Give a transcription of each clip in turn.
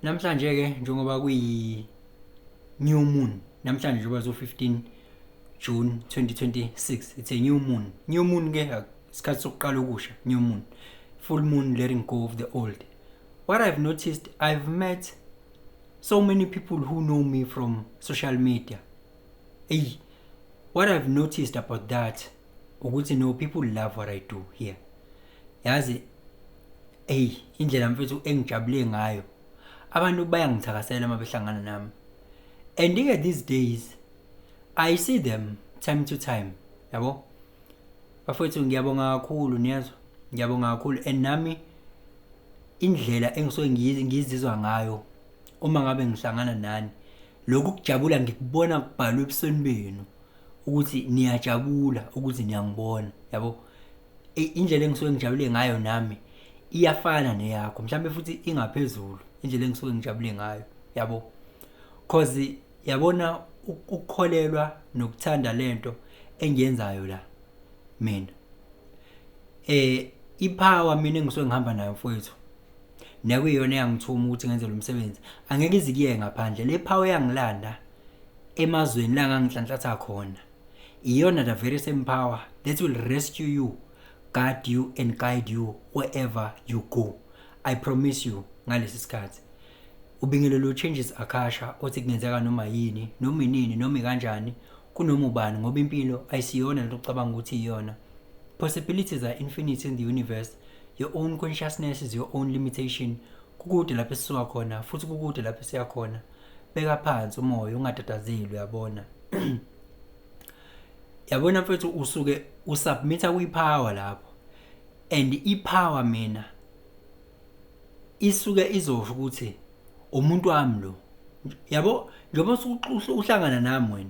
Namhlanje ke njengoba kuyi new moon, namhlanje njengoba zo 15 June 2026, it's a new moon. New moon ke isikhathi sokuqala okusha, new moon. Full moon letting go of the old. What I've noticed, I've met so many people who know me from social media. Hey, what I've noticed about that, ukuthi no, people love what I do here. Yazi, hey, indlela mfethu engijabule ngayo. Abantu bayangithakasela uma behlangana nami. And these days, I see them time to time. Yabo? Bafethu ngiyabonga kakhulu niyazwa. Ngiyabonga kakhulu and nami indlela engisuke ngizizwa ngayo uma ngabe ngihlangana nani. Lokhu kujabula ngikubona kubhalwe ebusweni benu ukuthi niyajabula ukuthi niyangibona. Yabo? Indlela engisuke ngijabule ngayo nami iyafana neyakho. Mhlambe futhi ingaphezulu indlela engisuke ngijabule ngayo. Yabo? Cause yabona ukukholelwa nokuthanda lento engiyenzayo la mina. Ipower mina engisuke ngihamba nayo mfowethu. Nekuyiyona eyangithuma ukuthi ngenze lo msebenzi. Angeke izikiye ngaphandle. Le power yangilanda emazweni la ngangihlanhlatha khona. Iyona the very same power that will rescue you, guard you and guide you wherever you go. I promise you ngalesi sikhathi. Ubingelelo changes Akasha othi kungenzeka noma yini, noma inini, noma kanjani, kunoma ubani ngoba impilo ayisiyona lento ocabanga ukuthi iyona. Possibilities are infinite in the universe. Your own consciousness is your own limitation. Kukude lapho esisuka khona futhi kukude lapho esiya khona. Beka phansi umoya ungatatazeli uyabona. Yabona mfethu usuke usubmita kwipower lapho. And ipower mina isuke izosho ukuthi umuntu wami lo. Yabo njengoba uhlangana nami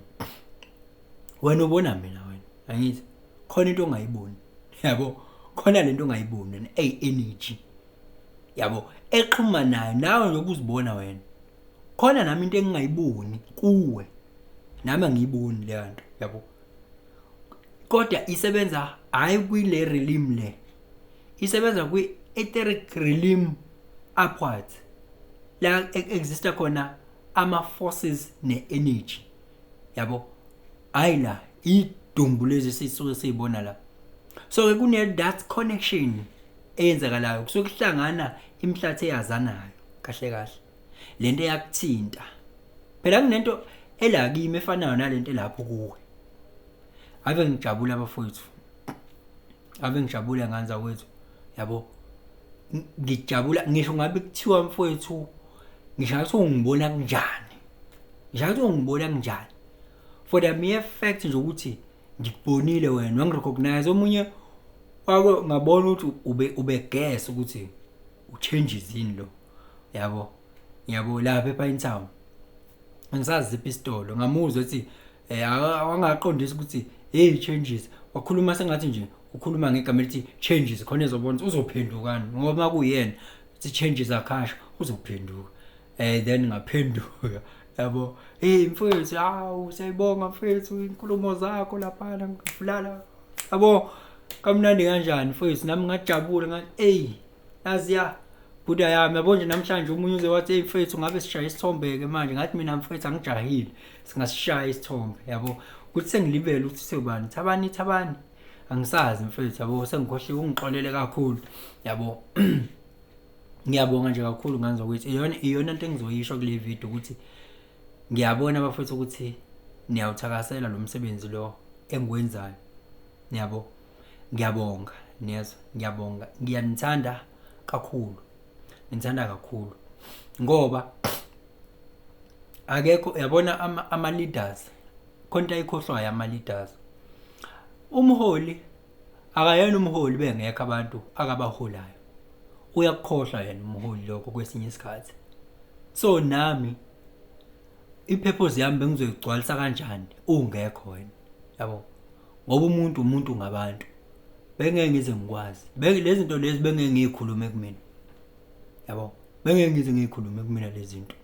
wena ubona mina wena. Angithi khona into ongayiboni. Yabo khona lento ongayiboni energy. Yabo exhuma nayo nawe njengoba uzibona wena. Khona nami into engingayiboni kuwe. Nami angiyiboni le nto. Yabo kodwa isebenza hayi kwile realm le. Isebenza kwi etheric realm upwards. La exista khona ama forces ne energy. Yabo ayila idumbu lezi sisuke sibona la. So kune that connection eyenzakalayo kusuke kuhlangana imhlathi eyazanayo kahle kahle. Lento yakuthinta. Phela kunento ela kimi efanayo nalento lapho kuwe. Ave ngijabula abafowethu. Ave ngijabula nganza kwethu. Yabo ngijabula ngisho ngabe kuthiwa mfowethu ngisho ngathi ungibona kanjani. Ngisho ngathi ungibona kanjani. For the mere fact nje ukuthi ngikubonile wena wangirecognize omunye wako ngabona ukuthi ube guess ukuthi uchanges yini lo. Yabo lapha ePine Town. Angisazi ziphi isitolo ngamuzwa ukuthi awangaqondisa ukuthi hey changes wakhuluma sengathi nje ukhuluma ngegama elithi changes khona ezobona uzophendukani ngoba kuyena ukuthi changes Akasha uzophenduka. Then ngaphenduka. Yabo hey mfowethu awu siyayibonga mfowethu inkulumo zakho lapha ngivulala. Yabo kamnandi kanjani mfowethu nami ngajabula ngathi hey yaziya Buddha yami yabo nje namhlanje umunye uze wathi hey mfowethu ngabe sishaya isithombe ke manje ngathi mina mfowethu angijahile singasishaya isithombe. Yabo kuthi sengilibele ukuthi sebani thabani angisazi mfowethu. Yabo sengikhohle ungixolele kakhulu. Yabo ngiyabonga nje kakhulu nganza ukuthi iyona into engizoyisho kule video ukuthi ngiyabona abafethu ukuthi niyawuthakasela lo msebenzi lo engikwenzayo. Yabo ngiyabonga niyazwa ngiyabonga ngiyanithanda kakhulu. Ngithanda kakhulu ngoba akekho yabona ama leaders konke ayikhohlwayo ama leaders. Umholi akayena umholi bengekho abantu akabaholayo. Uyakukhohlwa yena umholi lokho kwesinye isikhathi. So nami ipurpose yami bengizoyigcwalisa kanjani ungekho wena. Yabo ngoba umuntu ngabantu. Bengeke ngize ngikwazi. Lezi zinto lezi bengeke ngikhulume kumina. Yabo bengeke ngize ngikhulume kumina lezi zinto.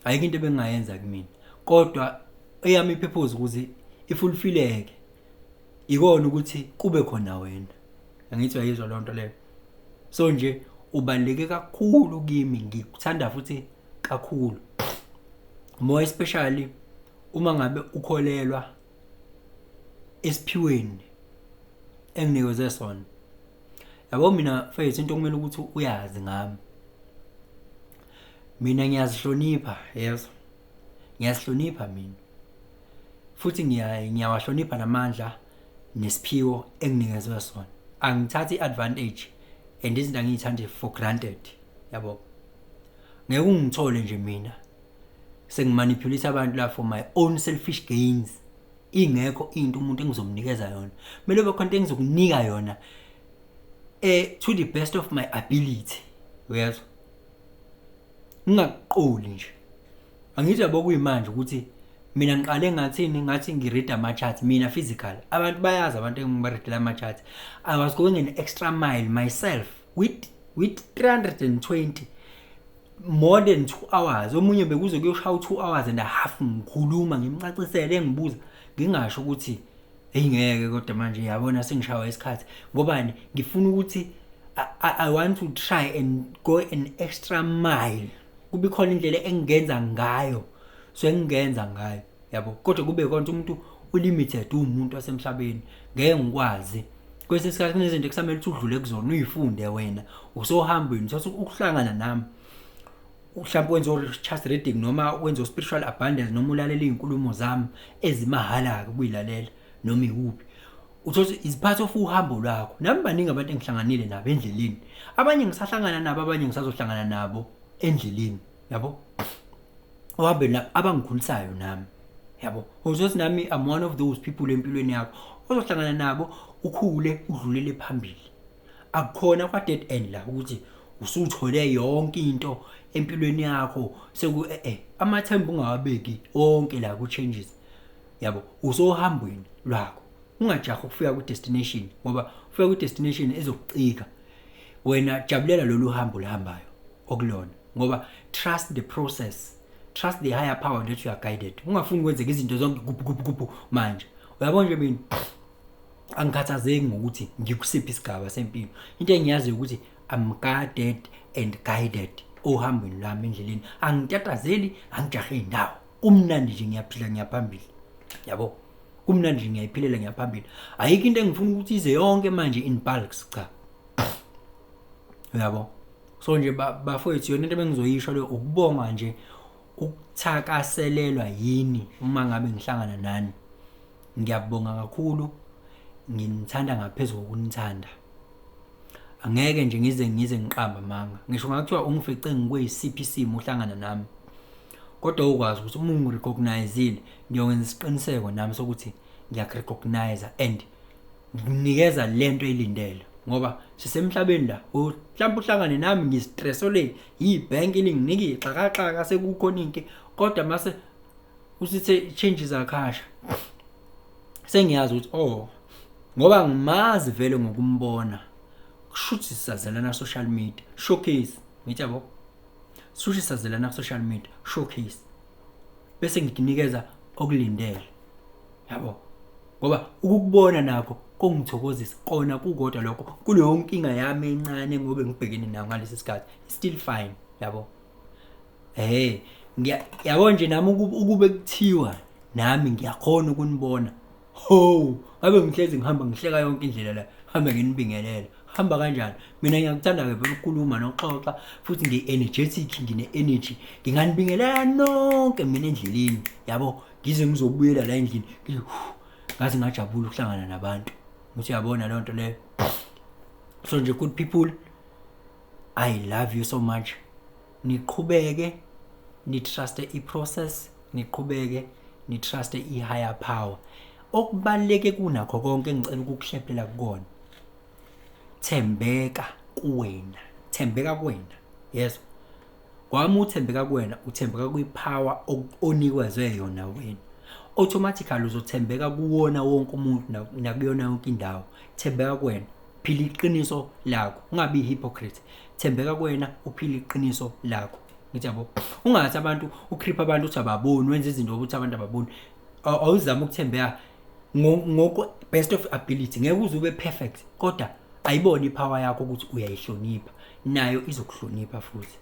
Ayikho into bengayenza kumina. Kodwa eyami ipurpose ukuthi ifulfilleke. Ikona ukuthi kube khona wena. Angithi uyayizwa le nto leyo. So nje ubaleke kakhulu kimi ngikuthanda futhi kakhulu, more especially uma ngabe ukholelwa esiphiweni enginikezwe sona. Yabo mina mfethu into okumele ukuthi uyazi ngami, mina ngiyazihlonipha, yeso ngiyasihlonipha mina, futhi ngiyawahlonipha namandla nesiphiwo enginikezwe sona. Angithathi advantage and izinto angiyithande for granted, yabo. Ngeke ungithole nje mina sengimanipulate abantu la for my own selfish gains. Ingekho into umuntu engizomnikeza yona, kumele kube khona engizokunika yona to the best of my ability, uyezwa. Ngingaqoli nje, angithi yabo kuyimanje ukuthi mina ngiqale ngathi ngiread ama charts mina physical. Abantu bayazi abantu engibareadela ama charts. I was going an extra mile myself with 320 more than 2 hours. Omunye bekuze kuyoshaya 2 hours and a half ngikhuluma ngimcacisele ngibuza ngingasho ukuthi hey ngeke kodwa manje yabona sengishawa isikhathi ngobani ngifuna ukuthi I want to try and go an extra mile. Kube khona indlela engenza ngayo, so engenza ngayo, yabo. Kodwa kube konke umuntu ulimited umuntu wasemhlabeni, ngeke ngikwazi. Kwese sikhathi kunezinto ekusamele ukuthi udlule kuzona uyifunde wena usohambweni sothi ukuhlangana nami, mhlawumbe wenza chest reading noma wenza spiritual abundance noma ulalela izinkulumo zami ezimahala kuyilalela noma ikuphi. Uthothi is part of uhambo lwakho. Nami baningi abantu engihlanganile nabo endleleni, abanye ngisahlangana nabo, abanye ngisazohlangana nabo endleleni, yabo. Ohambe la abangikhulisayo nami, yabo. Uzothi nami I'm one of those people empilweni yakho ozohlangana nabo ukhule udlulele phambili. Akukhona kwa dead end la ukuthi usuthole yonke into empilweni yakho seku amathembu ungawabeki onke la ku changes, yabo. Usohambweni lwakho, ungajaha ukufika ku destination ngoba ufika ku destination ezokucika. Wena jabulela lolu hambo lihambayo okulona, ngoba trust the process, trust the higher power that you are guided. Ungafuni kwenze izinto zonke kuphu manje. Uyabona nje mina angikhathazeki ngokuthi ngikusiphi isigaba sempilo. Into engiyazi ukuthi I'm guarded and guided ohambweni lami endleleni. Angitatazeli, angijahe indawo. Kumnandi nje ngiyaphila ngiyaphambili, yabo. Kumnandi nje ngiyayiphilela ngiyaphambili. Ayikho into engifuna ukuthi ize yonke manje in bulks, cha, yabo. So nje bafowethu yona into bengizoyisho le ukubonga nje, ukuthakaselelwa yini uma ngabe ngihlangana nani. Ngiyabonga kakhulu, nginithanda ngaphezulu kokunithanda. Angeke nje ngize ngiqamba manga. Ngisho ngakuthiwa ungifice ngikuyisiphi isimo uhlangana nami, kodwa ukwazi ukuthi uma ungirecognizeile ngiyokwenza isiqiniseko nami sokuthi ngiyarecognize and nginikeza lento eyilindele. Ngoba sisemhlabeni la mhlawumbe uhlangane nami ngistressole yibank linginike ixakaxaka sekukhona inke, kodwa mase usithe changes akhasha sengiyazi ukuthi ngoba ngimazi vele ngokumbona. Kushuthi sisazelana social media showcase, ngithi yabo, kushuthi sisazelana social media showcase bese nginikeza okulindele, yabo. Ngoba ukukubona nakho kungithokozisa kona kukodwa lokho kuleyo nkinga yami encane ngobe ngibhekene nayo ngalesi sikhathi still fine, yabo. Yabo nje nami ukube kuthiwa nami ngiyakhona ukunibona, ngabe ngihlezi ngihamba ngihleka yonke indlela la, hamba nginibingelela. Hamba kanjani? Mina ngiyakuthanda ke vele ukukhuluma nokuxoxa, futhi ngi-energetic, ngine-energy. Nginganibingelela nonke mina endleleni, yabo. Ngize ngizobuyela la endlini ngaze ngajabula ukuhlangana nabantu. Ngithi yabona le nto leyo. So nje good people, I love you so much. Niqhubeke, ni-truste i-process, niqhubeke, ni-truste i-higher power. Okubaleke kunakho konke ngicela ukukuhlephelela kukona, thembeka kuwena, thembeka kuwena, yes. Kwami uthembeka kuwena, uthembeka kwi-power onikwezwe yona wena. Automatically uzothembeka kuwona wonke umuntu nakuyona yonke indawo. Thembeka kuwena, phila iqiniso lakho, ungabi hypocrite. Thembeka kuwena, uphila iqiniso lakho. Ngithi yabo, ungathi abantu ucreep abantu uthi ababoni, wenza izinto ukuthi abantu ababoni. Awuzama ukuthembeka ngoko best of ability. Ngeke uze ube perfect, kodwa ayibona ipower yakho ukuthi uyayihlonipha, nayo izokuhlonipha futhi.